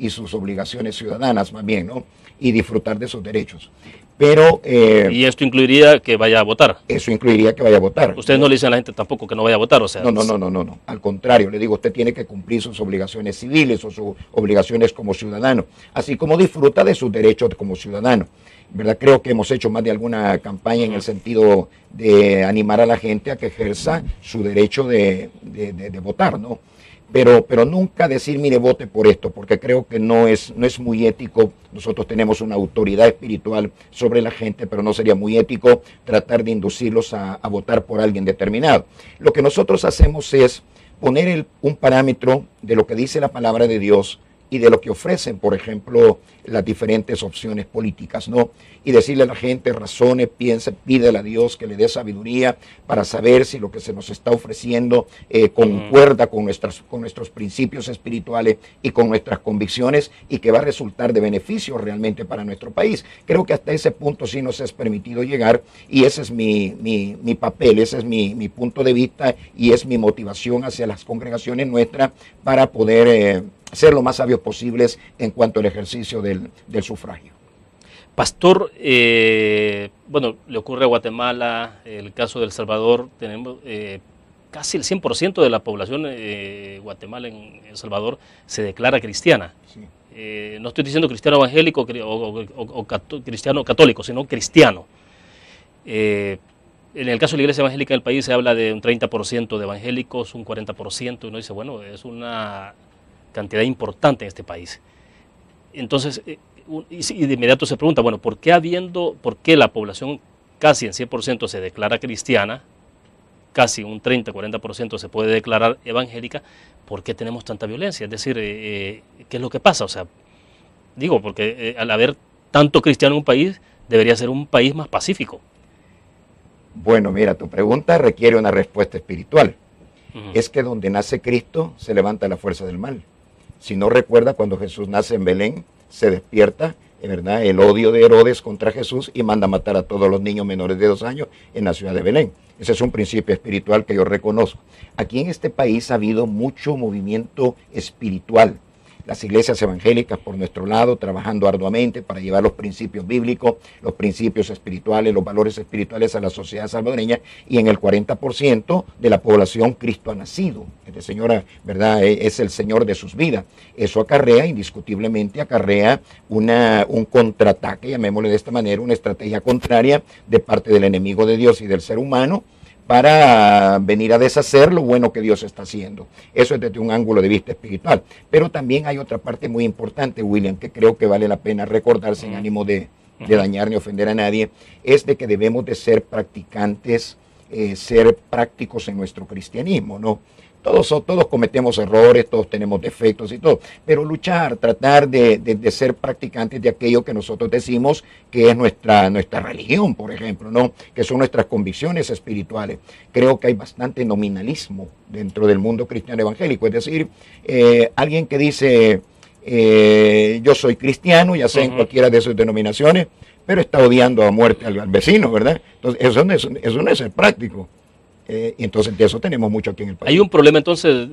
sus obligaciones ciudadanas, más bien, ¿no? Y disfrutar de sus derechos. Pero, ¿y esto incluiría que vaya a votar? Eso incluiría que vaya a votar. Ustedes no le dicen a la gente tampoco que no vaya a votar, o sea... No. Al contrario, le digo, usted tiene que cumplir sus obligaciones civiles o sus obligaciones como ciudadano, así como disfruta de sus derechos como ciudadano. ¿Verdad? Creo que hemos hecho más de alguna campaña en el sentido de animar a la gente a que ejerza su derecho de votar, ¿no? Pero nunca decir, mire, vote por esto, porque creo que no es muy ético. Nosotros tenemos una autoridad espiritual sobre la gente, pero no sería muy ético tratar de inducirlos a votar por alguien determinado. Lo que nosotros hacemos es poner un parámetro de lo que dice la palabra de Dios y de lo que ofrecen, por ejemplo, las diferentes opciones políticas, ¿no? Y decirle a la gente, razone, piense, pídele a Dios que le dé sabiduría para saber si lo que se nos está ofreciendo concuerda con nuestros principios espirituales y con nuestras convicciones y que va a resultar de beneficio realmente para nuestro país. Creo que hasta ese punto sí nos es permitido llegar y ese es mi papel, ese es mi punto de vista y es mi motivación hacia las congregaciones nuestras para poder ser lo más sabios posibles en cuanto al ejercicio del sufragio. Pastor, bueno, le ocurre a Guatemala, el caso de El Salvador, tenemos casi el 100% de la población Guatemala en El Salvador se declara cristiana. Sí. No estoy diciendo cristiano evangélico o cristiano católico, sino cristiano. En el caso de la Iglesia Evangélica del país se habla de un 30% de evangélicos, un 40%, y uno dice, bueno, es una cantidad importante en este país. Entonces, y de inmediato se pregunta, bueno, ¿por qué la población casi en 100% se declara cristiana, casi un 30-40% se puede declarar evangélica? ¿Por qué tenemos tanta violencia? Es decir, ¿qué es lo que pasa? O sea, digo, porque al haber tanto cristiano en un país, debería ser un país más pacífico. Bueno, mira, tu pregunta requiere una respuesta espiritual. Es que donde nace Cristo se levanta la fuerza del mal. Si no recuerda, cuando Jesús nace en Belén, se despierta, ¿verdad?, el odio de Herodes contra Jesús y manda a matar a todos los niños menores de 2 años en la ciudad de Belén. Ese es un principio espiritual que yo reconozco. Aquí en este país ha habido mucho movimiento espiritual. Las iglesias evangélicas por nuestro lado, trabajando arduamente para llevar los principios bíblicos, los principios espirituales, los valores espirituales a la sociedad salvadoreña, y en el 40% de la población Cristo ha nacido. Este Señor, ¿verdad?, es el Señor de sus vidas. Eso indiscutiblemente acarrea un contraataque, llamémosle de esta manera, una estrategia contraria de parte del enemigo de Dios y del ser humano, para venir a deshacer lo bueno que Dios está haciendo. Eso es desde un ángulo de vista espiritual. Pero también hay otra parte muy importante, William, que creo que vale la pena recordar sin ánimo de dañar ni ofender a nadie, es de que debemos de ser practicantes, ser prácticos en nuestro cristianismo, ¿no? Todos cometemos errores, todos tenemos defectos y todo, pero luchar, tratar de ser practicantes de aquello que nosotros decimos que es nuestra religión, por ejemplo, ¿no? Que son nuestras convicciones espirituales. Creo que hay bastante nominalismo dentro del mundo cristiano evangélico, es decir, alguien que dice yo soy cristiano, ya sea en cualquiera de sus denominaciones, pero está odiando a muerte al vecino, ¿verdad? Entonces eso no es ser práctico. Y entonces de eso tenemos mucho aquí en el país. Hay un problema entonces,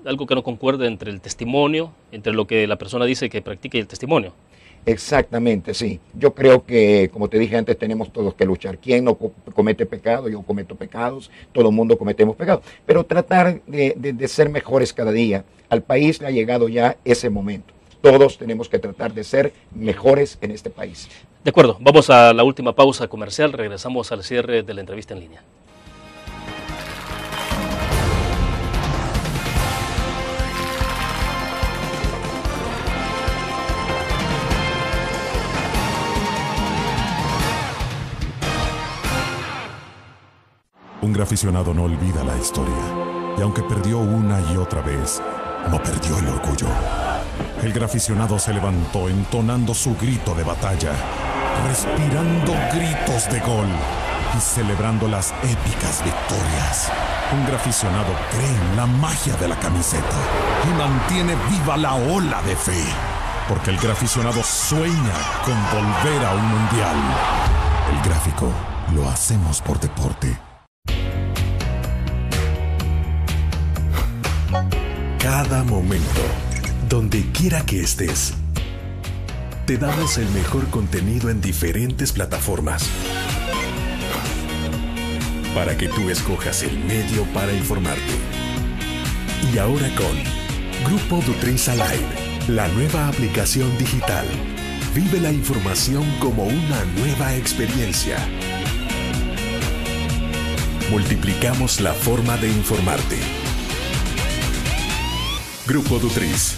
algo que no concuerda entre el testimonio, entre lo que la persona dice que practica y el testimonio. Exactamente, sí. Yo creo que, como te dije antes, tenemos todos que luchar. ¿Quién no comete pecado? Yo cometo pecados, todo el mundo cometemos pecados. Pero tratar de ser mejores cada día. Al país le ha llegado ya ese momento. Todos tenemos que tratar de ser mejores en este país. De acuerdo, vamos a la última pausa comercial, regresamos al cierre de la entrevista en línea. Un graficionado no olvida la historia, y aunque perdió una y otra vez, no perdió el orgullo. El graficionado se levantó entonando su grito de batalla, respirando gritos de gol y celebrando las épicas victorias. Un graficionado cree en la magia de la camiseta y mantiene viva la ola de fe, porque el graficionado sueña con volver a un mundial. El gráfico lo hacemos por deporte. Cada momento, donde quiera que estés, te damos el mejor contenido en diferentes plataformas para que tú escojas el medio para informarte. Y ahora con Grupo Dutriza Live, la nueva aplicación digital. Vive la información como una nueva experiencia. Multiplicamos la forma de informarte. Grupo Dutriz.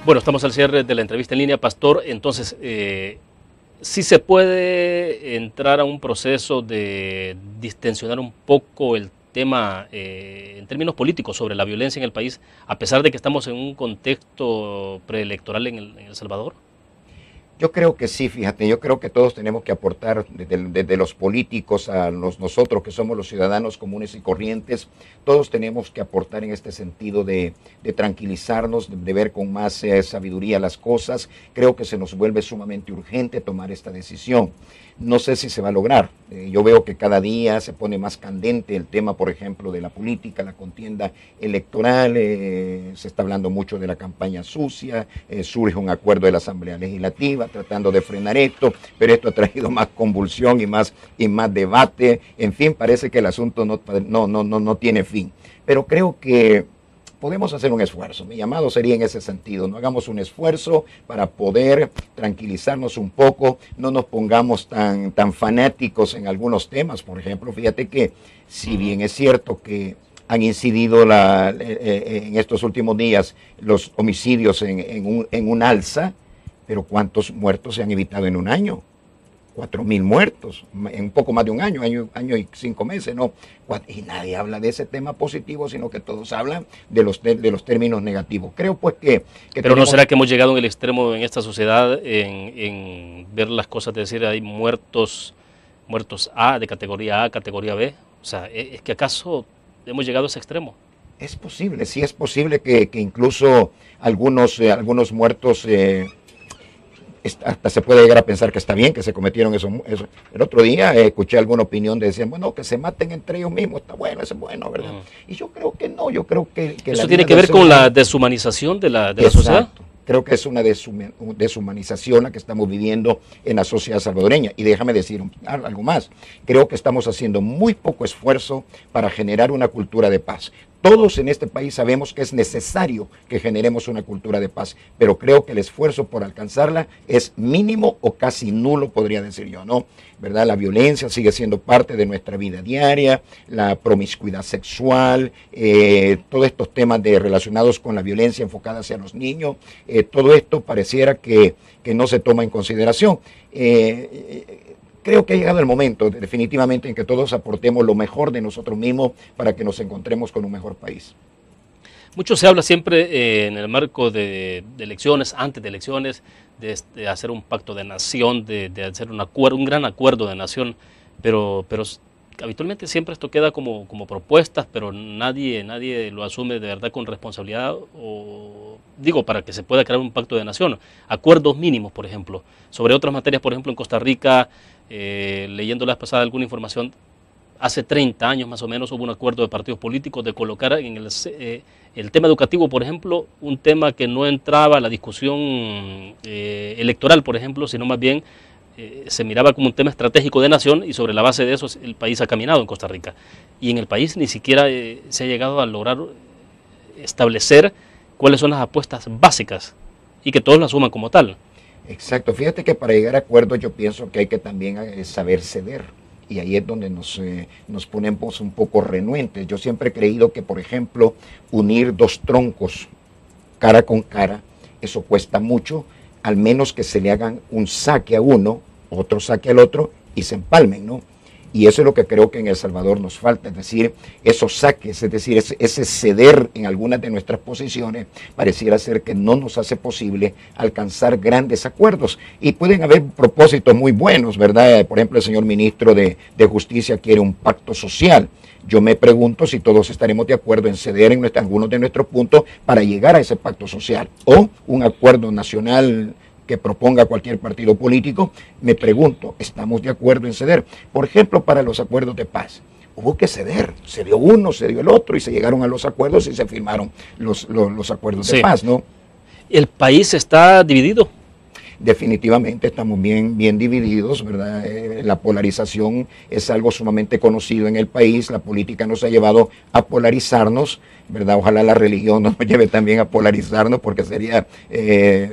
Bueno, estamos al cierre de la entrevista en línea, Pastor. Entonces, ¿sí se puede entrar a un proceso de distensionar un poco el tema en términos políticos sobre la violencia en el país, a pesar de que estamos en un contexto preelectoral en El Salvador? Yo creo que sí, fíjate, yo creo que todos tenemos que aportar, desde los políticos a nosotros que somos los ciudadanos comunes y corrientes, todos tenemos que aportar en este sentido de tranquilizarnos, de ver con más sabiduría las cosas. Creo que se nos vuelve sumamente urgente tomar esta decisión. No sé si se va a lograr. Yo veo que cada día se pone más candente el tema, por ejemplo, de la política, la contienda electoral. Se está hablando mucho de la campaña sucia. Surge un acuerdo de la Asamblea Legislativa tratando de frenar esto, pero esto ha traído más convulsión y más debate. En fin, parece que el asunto no tiene fin. Pero creo que podemos hacer un esfuerzo. Mi llamado sería en ese sentido. No hagamos un esfuerzo para poder tranquilizarnos un poco, no nos pongamos tan fanáticos en algunos temas. Por ejemplo, fíjate que si bien es cierto que han incidido en estos últimos días los homicidios en un alza, pero ¿cuántos muertos se han evitado en un año? 4.000 muertos, en un poco más de un año y 5 meses, ¿no? Y nadie habla de ese tema positivo, sino que todos hablan de los términos negativos. Creo pues que pero ¿no será que hemos llegado en el extremo en esta sociedad en ver las cosas, de decir, hay muertos A, de categoría A, categoría B? O sea, ¿es que acaso hemos llegado a ese extremo? Es posible, sí es posible que incluso algunos muertos... hasta se puede llegar a pensar que está bien que se cometieron eso. El otro día escuché alguna opinión de decían, bueno, que se maten entre ellos mismos, está bueno, eso es bueno, ¿verdad? Y yo creo que no, yo creo que eso tiene que ver con la deshumanización de la sociedad. Creo que es una deshumanización la que estamos viviendo en la sociedad salvadoreña. Y déjame decir algo más. Creo que estamos haciendo muy poco esfuerzo para generar una cultura de paz. Todos en este país sabemos que es necesario que generemos una cultura de paz, pero creo que el esfuerzo por alcanzarla es mínimo o casi nulo, podría decir yo, ¿no? ¿Verdad? La violencia sigue siendo parte de nuestra vida diaria, la promiscuidad sexual, todos estos temas relacionados con la violencia enfocada hacia los niños, todo esto pareciera que no se toma en consideración. Creo que ha llegado el momento, definitivamente, en que todos aportemos lo mejor de nosotros mismos para que nos encontremos con un mejor país. Mucho se habla siempre en el marco de elecciones, antes de elecciones, de hacer un pacto de nación, de hacer un gran acuerdo de nación, pero habitualmente siempre esto queda como propuestas, pero nadie lo asume de verdad con responsabilidad, para que se pueda crear un pacto de nación. Acuerdos mínimos, por ejemplo, sobre otras materias, por ejemplo, en Costa Rica, leyendo la vez pasada alguna información, hace 30 años más o menos hubo un acuerdo de partidos políticos de colocar en el tema educativo, por ejemplo, un tema que no entraba a la discusión electoral, por ejemplo, sino más bien se miraba como un tema estratégico de nación, y sobre la base de eso el país ha caminado en Costa Rica. Y en el país ni siquiera se ha llegado a lograr establecer cuáles son las apuestas básicas y que todos lo asuman como tal. Exacto, fíjate que para llegar a acuerdos yo pienso que hay que también saber ceder, y ahí es donde nos ponemos un poco renuentes. Yo siempre he creído que, por ejemplo, unir dos troncos cara con cara, eso cuesta mucho, al menos que se le hagan un saque a uno, otro saque al otro y se empalmen, ¿no? Y eso es lo que creo que en El Salvador nos falta, es decir, esos saques, es decir, ese ceder en algunas de nuestras posiciones, pareciera ser que no nos hace posible alcanzar grandes acuerdos. Y pueden haber propósitos muy buenos, ¿verdad? Por ejemplo, el señor ministro de Justicia quiere un pacto social. Yo me pregunto si todos estaremos de acuerdo en ceder en algunos de nuestros puntos para llegar a ese pacto social, o un acuerdo nacional que proponga cualquier partido político. Me pregunto, ¿estamos de acuerdo en ceder? Por ejemplo, para los acuerdos de paz, hubo que ceder, se dio uno, se dio el otro, y se llegaron a los acuerdos y se firmaron los acuerdos de paz, ¿no? ¿El país está dividido? Definitivamente estamos bien divididos, ¿verdad? La polarización es algo sumamente conocido en el país, la política nos ha llevado a polarizarnos, ¿verdad? Ojalá la religión nos lleve también a polarizarnos, porque sería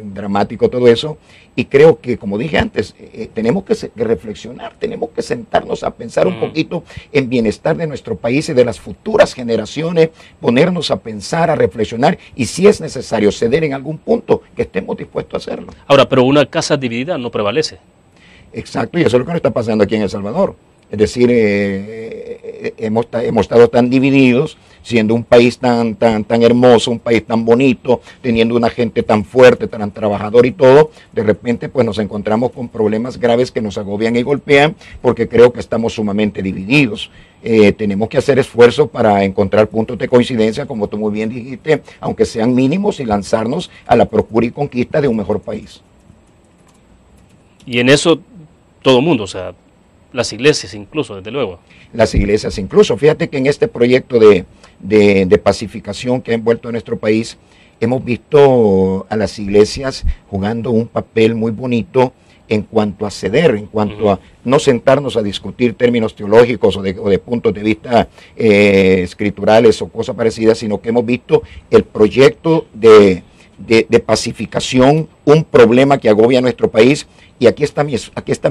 dramático todo eso. Y creo que, como dije antes, tenemos que reflexionar, tenemos que sentarnos a pensar un poquito en bienestar de nuestro país y de las futuras generaciones, ponernos a pensar, a reflexionar, y si es necesario ceder en algún punto, que estemos dispuestos a hacerlo. Ahora, pero una casa dividida no prevalece. Exacto, y eso es lo que nos está pasando aquí en El Salvador. Es decir, hemos estado tan divididos, siendo un país tan hermoso, un país tan bonito, teniendo una gente tan fuerte, tan trabajadora y todo, de repente pues nos encontramos con problemas graves que nos agobian y golpean, porque creo que estamos sumamente divididos. Tenemos que hacer esfuerzo para encontrar puntos de coincidencia, como tú muy bien dijiste, aunque sean mínimos, y lanzarnos a la procura y conquista de un mejor país. Y en eso todo el mundo, o sea, las iglesias incluso, desde luego. Las iglesias incluso. Fíjate que en este proyecto de pacificación que ha envuelto a nuestro país, hemos visto a las iglesias jugando un papel muy bonito en cuanto a ceder, en cuanto a no sentarnos a discutir términos teológicos o de puntos de vista escriturales o cosas parecidas, sino que hemos visto el proyecto de pacificación, un problema que agobia a nuestro país. Y aquí están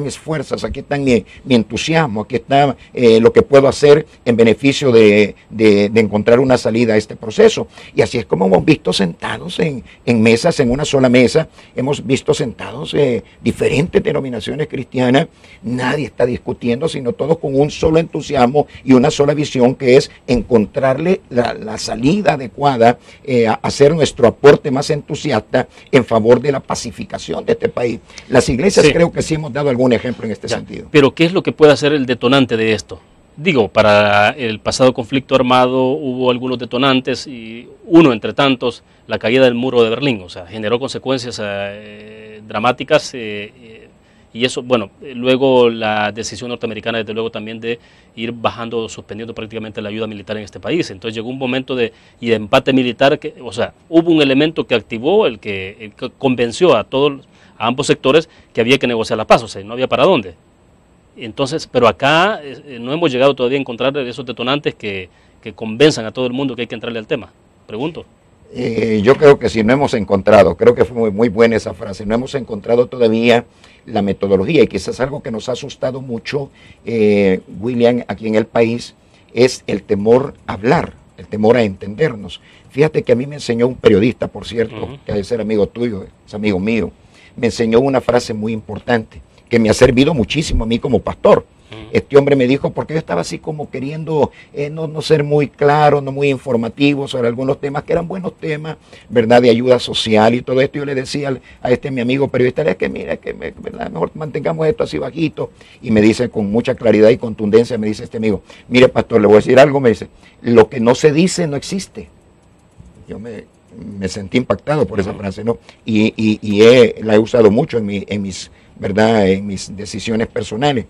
mis fuerzas, aquí está mi entusiasmo, aquí está lo que puedo hacer en beneficio de encontrar una salida a este proceso. Y así es como hemos visto sentados en mesas, en una sola mesa, hemos visto sentados diferentes denominaciones cristianas. Nadie está discutiendo, sino todos con un solo entusiasmo y una sola visión, que es encontrarle la salida adecuada, hacer nuestro aporte más entusiasta en favor de la pacificación de este país. Las iglesias creo que sí hemos dado algún ejemplo en este sentido. Pero ¿qué es lo que puede hacer el detonante de esto? Digo, para el pasado conflicto armado hubo algunos detonantes, y uno entre tantos, la caída del muro de Berlín, o sea, generó consecuencias dramáticas, y eso, bueno, luego la decisión norteamericana, desde luego, también de ir bajando, suspendiendo prácticamente la ayuda militar en este país. Entonces llegó un momento de empate militar, o sea, hubo un elemento que activó, el que convenció a ambos sectores que había que negociar la paz, o sea, no había para dónde. Entonces, pero acá no hemos llegado todavía a encontrar esos detonantes que convenzan a todo el mundo que hay que entrarle al tema. Pregunto. Yo creo que sí, no hemos encontrado, creo que fue muy buena esa frase, no hemos encontrado todavía la metodología, y quizás algo que nos ha asustado mucho, William, aquí en el país, es el temor a hablar, el temor a entendernos. Fíjate que a mí me enseñó un periodista, por cierto, que debe ser amigo tuyo, es amigo mío, me enseñó una frase muy importante, que me ha servido muchísimo a mí como pastor. Este hombre me dijo, porque yo estaba así como queriendo no ser muy claro, no muy informativo sobre algunos temas que eran buenos temas, ¿verdad? De ayuda social y todo esto. Yo le decía a mi amigo periodista, es que mira, ¿verdad? Mejor mantengamos esto así bajito. Y me dice con mucha claridad y contundencia, me dice este amigo, mire pastor, le voy a decir algo, me dice, lo que no se dice no existe. Yo me sentí impactado por esa frase, ¿no? Y la he usado mucho en mis decisiones personales.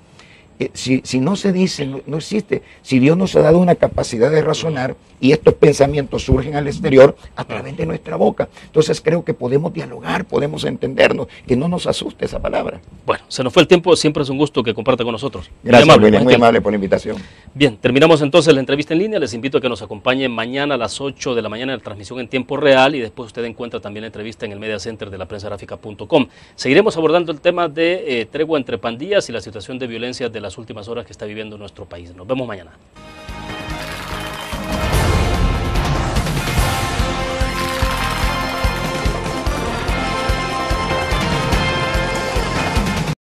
Si no se dice, no existe. Si Dios nos ha dado una capacidad de razonar y estos pensamientos surgen al exterior a través de nuestra boca, entonces creo que podemos dialogar, podemos entendernos, que no nos asuste esa palabra. Bueno, se nos fue el tiempo, siempre es un gusto que comparta con nosotros. Gracias, muy amable por la invitación. Bien, terminamos entonces la entrevista en línea. Les invito a que nos acompañen mañana a las 8 de la mañana en la transmisión en tiempo real, y después usted encuentra también la entrevista en el Media Center de la prensagráfica.com. Seguiremos abordando el tema de tregua entre pandillas y la situación de violencia de las últimas horas que está viviendo nuestro país. Nos vemos mañana.